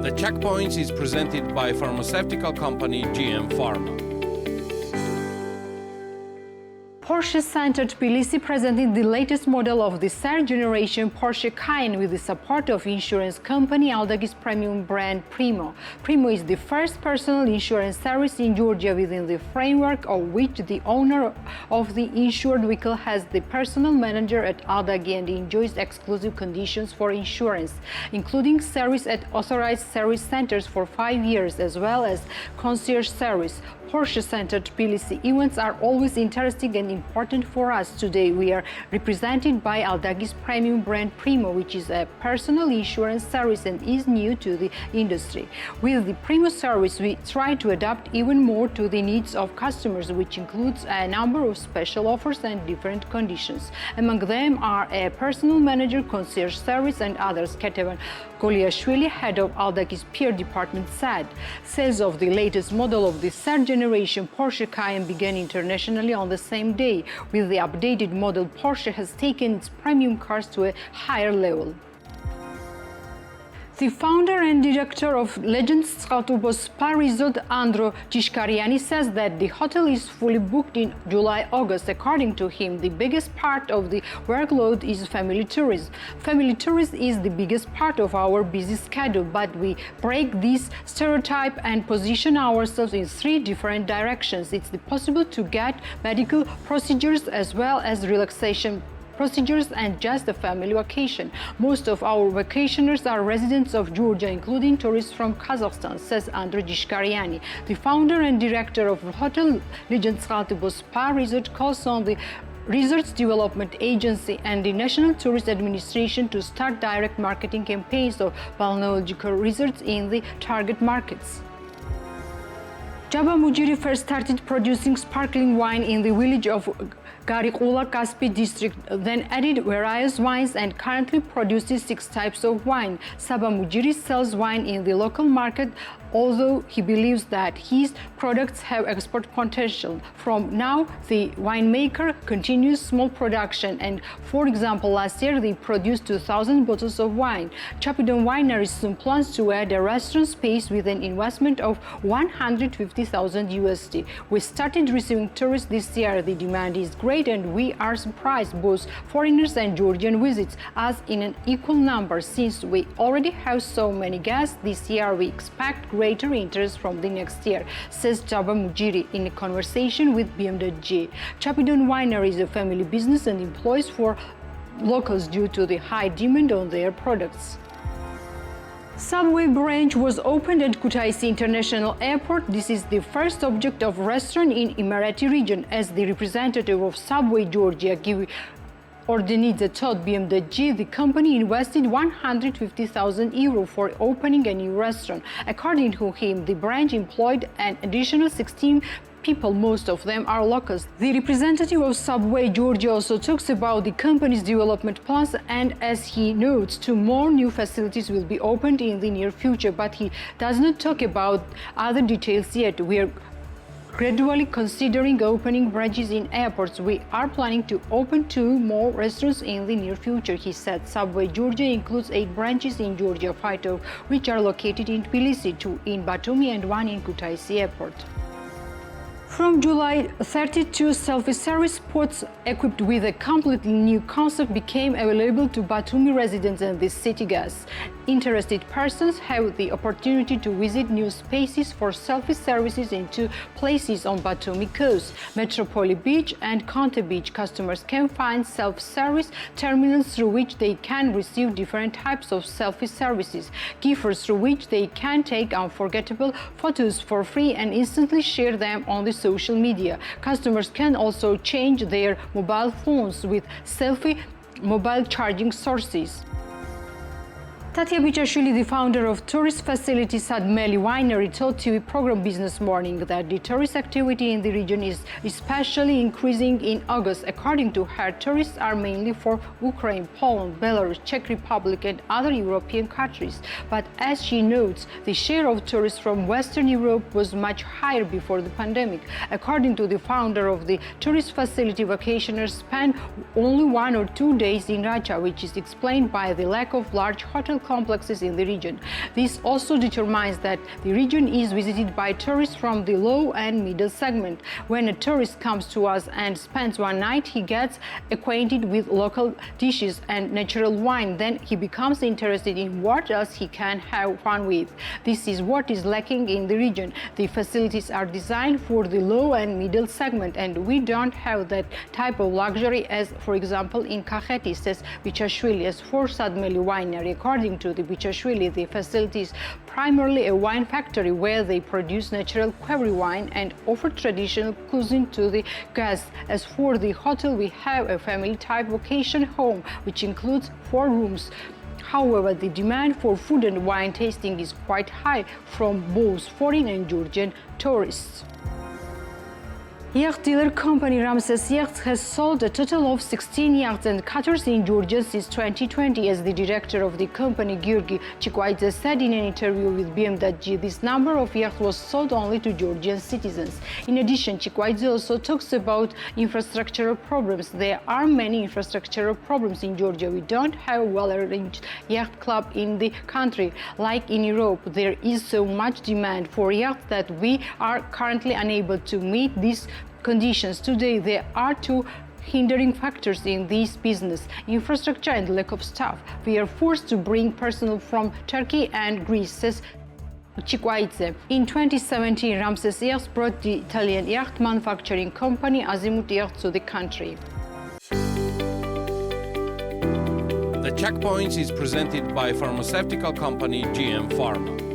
The Checkpoints is presented by pharmaceutical company GM Pharma. Porsche Center Tbilisi presented the latest model of the third-generation Porsche Cayenne with the support of insurance company Aldagi's premium brand Primo. Primo is the first personal insurance service in Georgia within the framework of which the owner of the insured vehicle has the personal manager at Aldagi and enjoys exclusive conditions for insurance, including service at authorized service centers for 5 years as well as concierge service. Porsche Center Tbilisi events are always interesting and important for us. Today we are represented by Aldagi's premium brand Primo, which is a personal insurance service and is new to the industry. With the Primo service, we try to adapt even more to the needs of customers, which includes a number of special offers and different conditions. Among them are a personal manager, concierge service and others. Taktakishvili, head of Aldagi's PR department, said. Sales of the latest model of the third-generation Porsche Cayenne began internationally on the same day. With the updated model, Porsche has taken its premium cars to a higher level. The founder and director of Legend Tskaltubo spa resort, Andro Gishkariani, says that the hotel is fully booked in July-August. According to him, the biggest part of the workload is family tourism. Family tourism is the biggest part of our busy schedule, but we break this stereotype and position ourselves in 3 different directions. It's possible to get medical procedures as well as relaxation procedures and just a family vacation. Most of our vacationers are residents of Georgia, including tourists from Kazakhstan, says Andro Gishkariani. The founder and director of Hotel Legend Tskaltubo Spa Resort calls on the Resorts Development Agency and the National Tourist Administration to start direct marketing campaigns of balneological resorts in the target markets. Jaba Mujiri first started producing sparkling wine in the village of Garikula Kaspi district, then added various wines and currently produces 6 types of wine. Saba Mujiri sells wine in the local market, although he believes that his products have export potential. From now, the winemaker continues small production and, for example, last year they produced 2,000 bottles of wine. Chapidon Winery soon plans to add a restaurant space with an investment of $150,000 USD. We started receiving tourists this year. The demand is great and we are surprised both foreigners and Georgian visits us in an equal number. Since we already have so many guests this year, we expect greater interest from the next year, says Jaba Mujiri in a conversation with BMW. Chapidon Winery is a family business and employs 4 locals due to the high demand on their products. Subway branch was opened at Kutaisi International Airport. This is the first object of restaurant in Emirati region. As the representative of Subway Georgia Ordenidze told BMW, the company invested €150,000 for opening a new restaurant. According to him, the branch employed an additional 16 people, most of them are locals. The representative of Subway Georgia also talks about the company's development plans, and as he notes, 2 more new facilities will be opened in the near future, but he does not talk about other details yet. We are gradually considering opening branches in airports. We are planning to open 2 more restaurants in the near future, he said. Subway Georgia includes 8 branches in Georgia, 5 of which are located in Tbilisi, 2 in Batumi and 1 in Kutaisi Airport. From July 32, self-service spots equipped with a completely new concept became available to Batumi residents and the city guests. Interested persons have the opportunity to visit new spaces for selfie services in 2 places on Batumi coast, Metropoli Beach and Conte Beach. Customers can find self-service terminals through which they can receive different types of selfie services, gifts through which they can take unforgettable photos for free and instantly share them on the social media. Customers can also change their mobile phones with Cellfie mobile charging sources. Natia, the founder of tourist facility Sadmeli Winery, told TV program Business Morning that the tourist activity in the region is especially increasing in August. According to her, tourists are mainly from Ukraine, Poland, Belarus, Czech Republic and other European countries. But as she notes, the share of tourists from Western Europe was much higher before the pandemic. According to the founder of the tourist facility, vacationers spend only 1 or 2 days in Racha, which is explained by the lack of large hotel complexes in the region. This also determines that the region is visited by tourists from the low and middle segment. When a tourist comes to us and spends one night, he gets acquainted with local dishes and natural wine. Then he becomes interested in what else he can have fun with. This is what is lacking in the region. The facilities are designed for the low and middle segment, and we don't have that type of luxury as, for example, in Kakheti, says Bichashvili. As for Sadmeli Winery, according to the Bichashvili, the facility is primarily a wine factory where they produce natural quarry wine and offer traditional cuisine to the guests. As for the hotel, we have a family-type vacation home, which includes 4 rooms. However, the demand for food and wine tasting is quite high from both foreign and Georgian tourists. Yacht dealer company Ramses Yachts has sold a total of 16 yachts and cutters in Georgia since 2020, as the director of the company, Georgi Chikwaidze, said in an interview with BMWG. This number of yachts was sold only to Georgian citizens. In addition, Chikwaidze also talks about infrastructural problems. There are many infrastructural problems in Georgia. We don't have a well-arranged yacht club in the country. Like in Europe, there is so much demand for yachts that we are currently unable to meet these conditions. Today, there are 2 hindering factors in this business: infrastructure and lack of staff. We are forced to bring personnel from Turkey and Greece, says Chikwaidze. In 2017, Ramses Yachts brought the Italian yacht manufacturing company Azimut Yachts to the country. The Checkpoints is presented by pharmaceutical company GM Pharma.